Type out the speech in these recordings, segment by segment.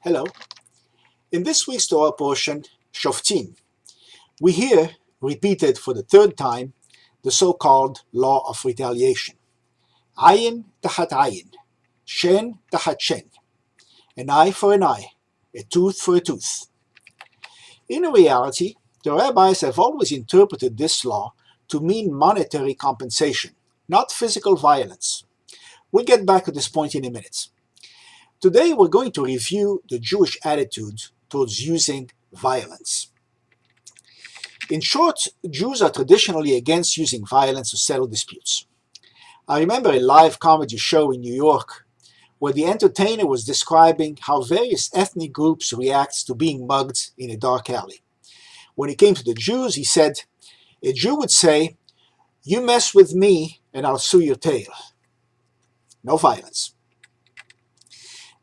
Hello. In this week's Torah portion, Shoftim, we hear, repeated for the third time, the so-called law of retaliation. Ayin tachat ayin, shen tachat shen, an eye for an eye, a tooth for a tooth. In reality, the rabbis have always interpreted this law to mean monetary compensation, not physical violence. We'll get back to this point in a minute. Today we're going to review the Jewish attitude towards using violence. In short, Jews are traditionally against using violence to settle disputes. I remember a live comedy show in New York where the entertainer was describing how various ethnic groups react to being mugged in a dark alley. When it came to the Jews, he said, a Jew would say, "You mess with me and I'll sue your tail." No violence.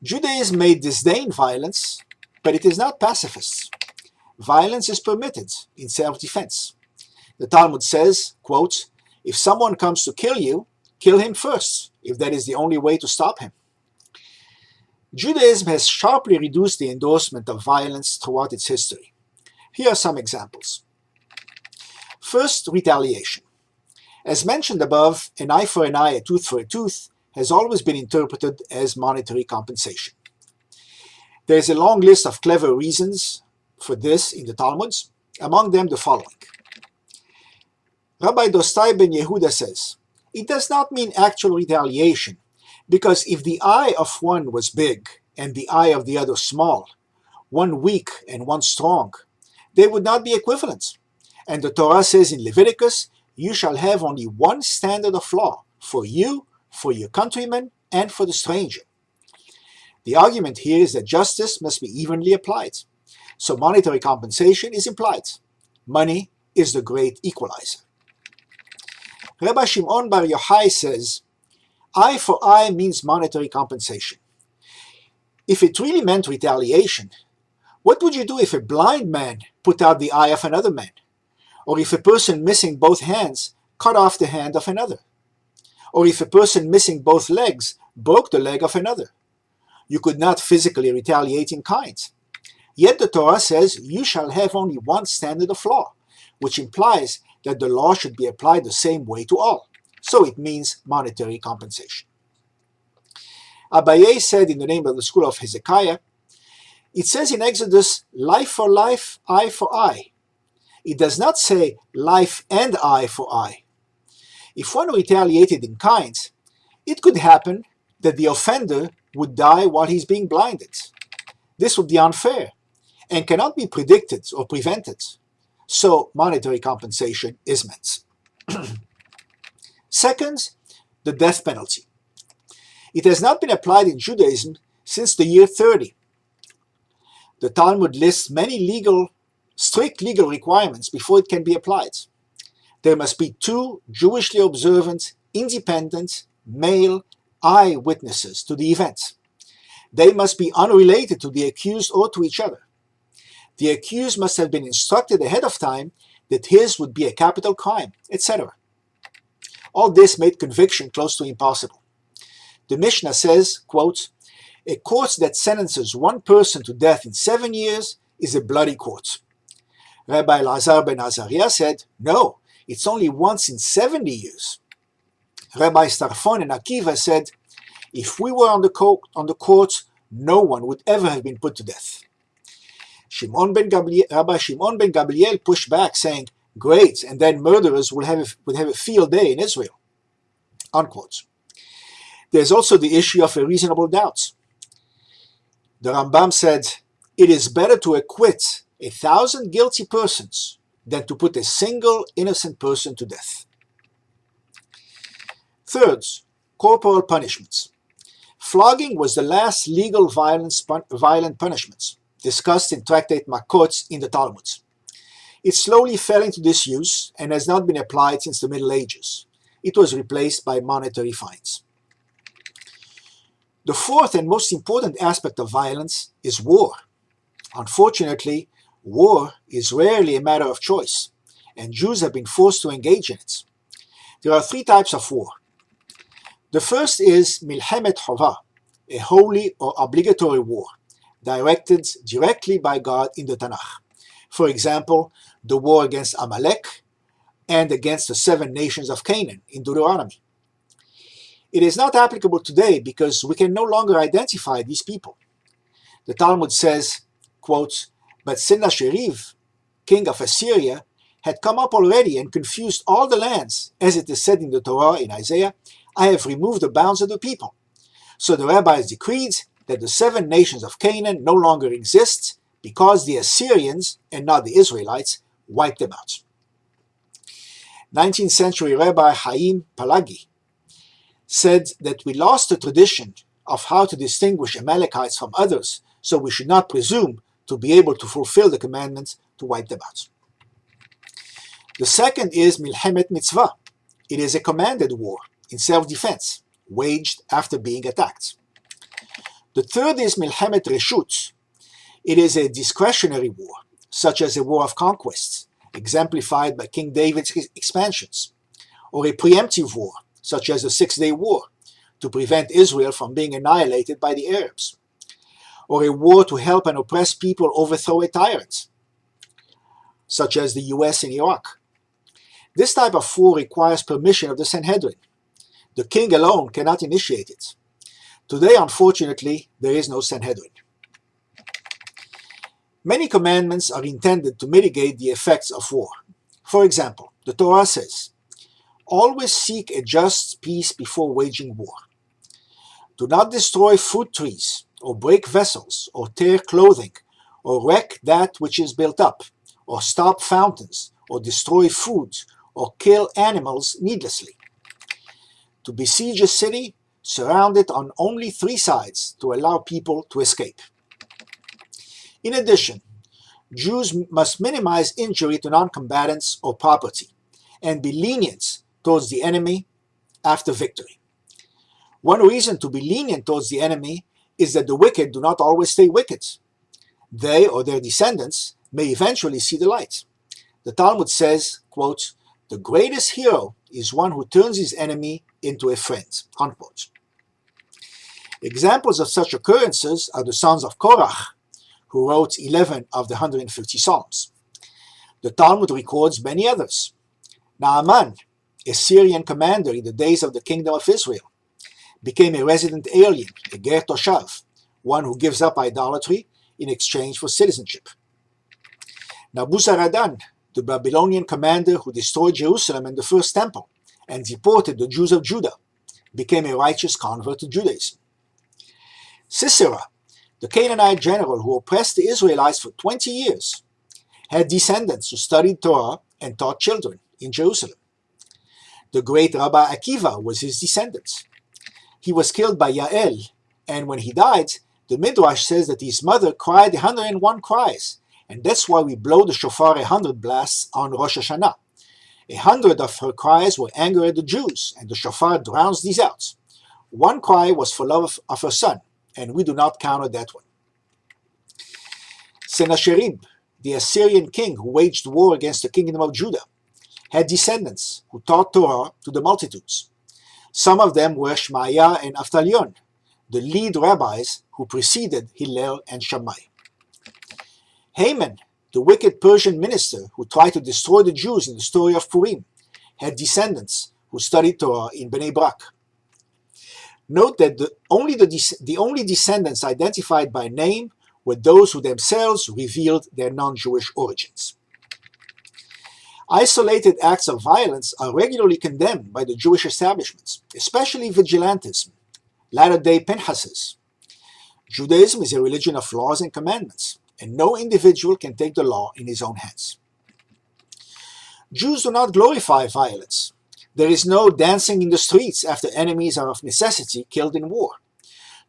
Judaism may disdain violence, but it is not pacifist. Violence is permitted in self-defense. The Talmud says, quote, "If someone comes to kill you, kill him first, if that is the only way to stop him." Judaism has sharply reduced the endorsement of violence throughout its history. Here are some examples. First, retaliation. As mentioned above, an eye for an eye, a tooth for a tooth, has always been interpreted as monetary compensation. There is a long list of clever reasons for this in the Talmuds, among them the following. Rabbi Dostai ben Yehuda says, it does not mean actual retaliation, because if the eye of one was big and the eye of the other small, one weak and one strong, they would not be equivalent. And the Torah says in Leviticus, you shall have only one standard of law, for you, for your countrymen, and for the stranger. The argument here is that justice must be evenly applied. So monetary compensation is implied. Money is the great equalizer. Rabbi Shimon bar Yochai says, eye for eye means monetary compensation. If it really meant retaliation, what would you do if a blind man put out the eye of another man? Or if a person missing both hands cut off the hand of another? Or if a person missing both legs broke the leg of another? You could not physically retaliate in kind. Yet the Torah says you shall have only one standard of law, which implies that the law should be applied the same way to all. So it means monetary compensation. Abaye said in the name of the school of Hezekiah, it says in Exodus, life for life, eye for eye. It does not say life and eye for eye. If one retaliated in kind, it could happen that the offender would die while he's being blinded. This would be unfair and cannot be predicted or prevented. So monetary compensation is meant. Second, the death penalty. It has not been applied in Judaism since the year 30. The Talmud lists many strict legal requirements before it can be applied. There must be two Jewishly observant, independent, male eyewitnesses to the event. They must be unrelated to the accused or to each other. The accused must have been instructed ahead of time that his would be a capital crime, etc. All this made conviction close to impossible. The Mishnah says, quote, a court that sentences one person to death in 7 years is a bloody court. Rabbi Lazar ben Azariah said, no, it's only once in 70 years. Rabbi Starfon and Akiva said, if we were on the court, no one would ever have been put to death. Rabbi Shimon ben Gamliel pushed back, saying, great, and then murderers would have a field day in Israel. Unquote. There's also the issue of a reasonable doubt. The Rambam said, it is better to acquit 1,000 guilty persons than to put a single innocent person to death. Third, corporal punishments. Flogging was the last legal violent punishment discussed in Tractate Makot in the Talmud. It slowly fell into disuse and has not been applied since the Middle Ages. It was replaced by monetary fines. The fourth and most important aspect of violence is war. Unfortunately, war is rarely a matter of choice, and Jews have been forced to engage in it. There are three types of war. The first is Milchemet Chovah, a holy or obligatory war, directed directly by God in the Tanakh. For example, the war against Amalek and against the 7 nations of Canaan in Deuteronomy. It is not applicable today because we can no longer identify these people. The Talmud says, quote, "But Sennacherib, king of Assyria, had come up already and confused all the lands, as it is said in the Torah in Isaiah, I have removed the bounds of the people. So the rabbis decreed that the 7 nations of Canaan no longer exist because the Assyrians, and not the Israelites, wiped them out." 19th century Rabbi Chaim Palagi said that we lost the tradition of how to distinguish Amalekites from others, so we should not presume to be able to fulfill the commandment to wipe them out. The second is Milchemet Mitzvah. It is a commanded war in self-defense, waged after being attacked. The third is Milchemet Reshut. It is a discretionary war, such as a war of conquest, exemplified by King David's expansions, or a preemptive war, such as the 6-Day War, to prevent Israel from being annihilated by the Arabs, or a war to help an oppressed people overthrow a tyrant, such as the US in Iraq. This type of war requires permission of the Sanhedrin. The king alone cannot initiate it. Today, unfortunately, there is no Sanhedrin. Many commandments are intended to mitigate the effects of war. For example, the Torah says, "Always seek a just peace before waging war. Do not destroy fruit trees, or break vessels, or tear clothing, or wreck that which is built up, or stop fountains, or destroy food, or kill animals needlessly. To besiege a city, surround it on only 3 sides to allow people to escape." In addition, Jews must minimize injury to non-combatants or property, and be lenient towards the enemy after victory. One reason to be lenient towards the enemy is that the wicked do not always stay wicked. They or their descendants may eventually see the light. The Talmud says, quote, "The greatest hero is one who turns his enemy into a friend," unquote. Examples of such occurrences are the sons of Korach, who wrote 11 of the 150 Psalms. The Talmud records many others. Naaman, a Syrian commander in the days of the Kingdom of Israel, became a resident alien, a ger toshav, one who gives up idolatry in exchange for citizenship. Nabuzaradan, the Babylonian commander who destroyed Jerusalem and the First Temple and deported the Jews of Judah, became a righteous convert to Judaism. Sisera, the Canaanite general who oppressed the Israelites for 20 years, had descendants who studied Torah and taught children in Jerusalem. The great Rabbi Akiva was his descendant. He was killed by Yael, and when he died, the Midrash says that his mother cried 101 cries, and that's why we blow the shofar 100 blasts on Rosh Hashanah. 100 of her cries were anger at the Jews, and the shofar drowns these out. 1 cry was for love of her son, and we do not counter that one. Sennacherib, the Assyrian king who waged war against the kingdom of Judah, had descendants who taught Torah to the multitudes. Some of them were Shmaiah and Avtalion, the lead rabbis who preceded Hillel and Shammai. Haman, the wicked Persian minister who tried to destroy the Jews in the story of Purim, had descendants who studied Torah in Bnei Brak. Note that the only descendants identified by name were those who themselves revealed their non-Jewish origins. Isolated acts of violence are regularly condemned by the Jewish establishments, especially vigilantism, latter-day Pinchases. Judaism is a religion of laws and commandments, and no individual can take the law in his own hands. Jews do not glorify violence. There is no dancing in the streets after enemies are of necessity killed in war.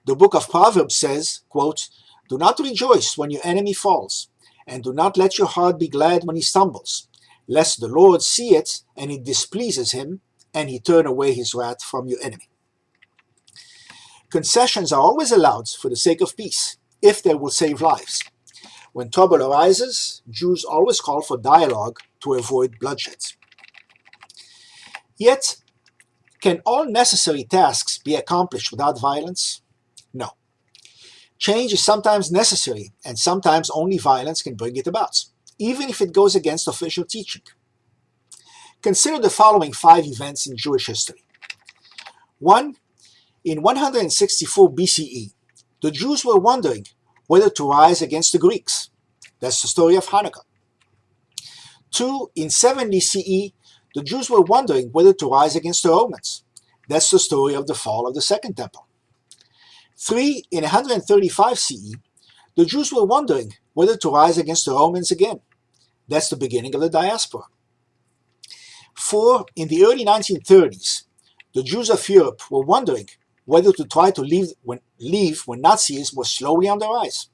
The book of Proverbs says, quote, "Do not rejoice when your enemy falls, and do not let your heart be glad when he stumbles, lest the Lord see it and it displeases him, and he turn away his wrath from your enemy." Concessions are always allowed for the sake of peace, if they will save lives. When trouble arises, Jews always call for dialogue to avoid bloodshed. Yet, can all necessary tasks be accomplished without violence? No. Change is sometimes necessary, and sometimes only violence can bring it about, even if it goes against official teaching. Consider the following 5 events in Jewish history. 1. In 164 BCE, the Jews were wondering whether to rise against the Greeks. That's the story of Hanukkah. 2. In 70 CE, the Jews were wondering whether to rise against the Romans. That's the story of the fall of the Second Temple. 3. In 135 CE, the Jews were wondering whether to rise against the Romans again. That's the beginning of the diaspora. 4. In the early 1930s, the Jews of Europe were wondering whether to try to leave when Nazism was slowly on the rise.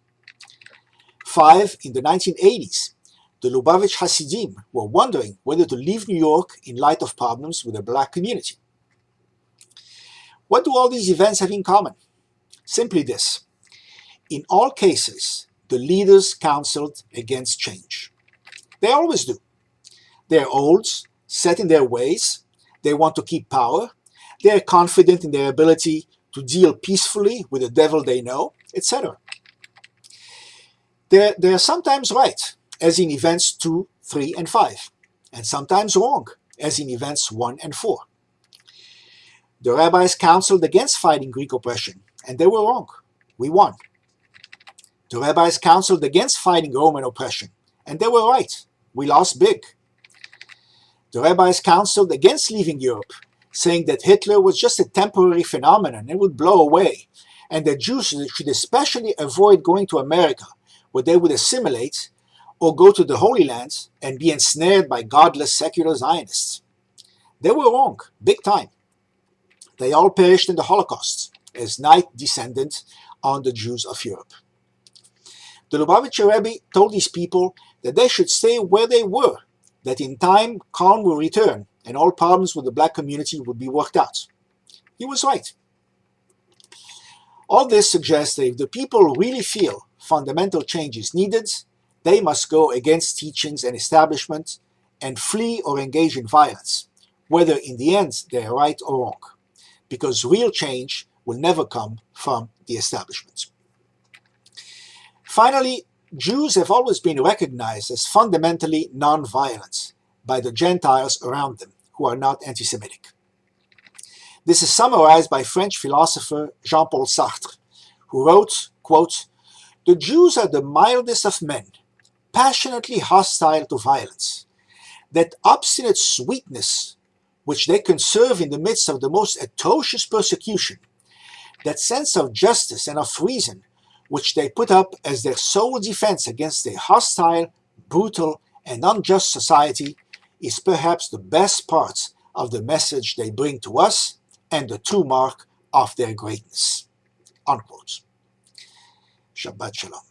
5. In the 1980s, the Lubavitch Hasidim were wondering whether to leave New York in light of problems with the black community. What do all these events have in common? Simply this. In all cases, the leaders counseled against change. They always do. They're old, set in their ways, they want to keep power, they're confident in their ability to deal peacefully with the devil they know, etc. They're sometimes right, as in events 2, 3, and 5, and sometimes wrong, as in events 1 and 4. The rabbis counseled against fighting Greek oppression, and they were wrong. We won. The rabbis counseled against fighting Roman oppression, and they were right. We lost big. The rabbis counseled against leaving Europe, saying that Hitler was just a temporary phenomenon and would blow away, and that Jews should especially avoid going to America, where they would assimilate, or go to the Holy Land and be ensnared by godless secular Zionists. They were wrong, big time. They all perished in the Holocaust, as night descended on the Jews of Europe. The Lubavitcher Rebbe told these people that they should stay where they were, that in time calm will return and all problems with the black community would be worked out. He was right. All this suggests that if the people really feel fundamental change is needed, they must go against teachings and establishment and flee or engage in violence, whether in the end they are right or wrong, because real change will never come from the establishment. Finally, Jews have always been recognized as fundamentally non-violent by the Gentiles around them who are not anti-Semitic. This is summarized by French philosopher Jean-Paul Sartre, who wrote, quote, "The Jews are the mildest of men, passionately hostile to violence. That obstinate sweetness which they conserve in the midst of the most atrocious persecution, that sense of justice and of reason which they put up as their sole defense against a hostile, brutal, and unjust society, is perhaps the best part of the message they bring to us and the true mark of their greatness." Unquote. Shabbat Shalom.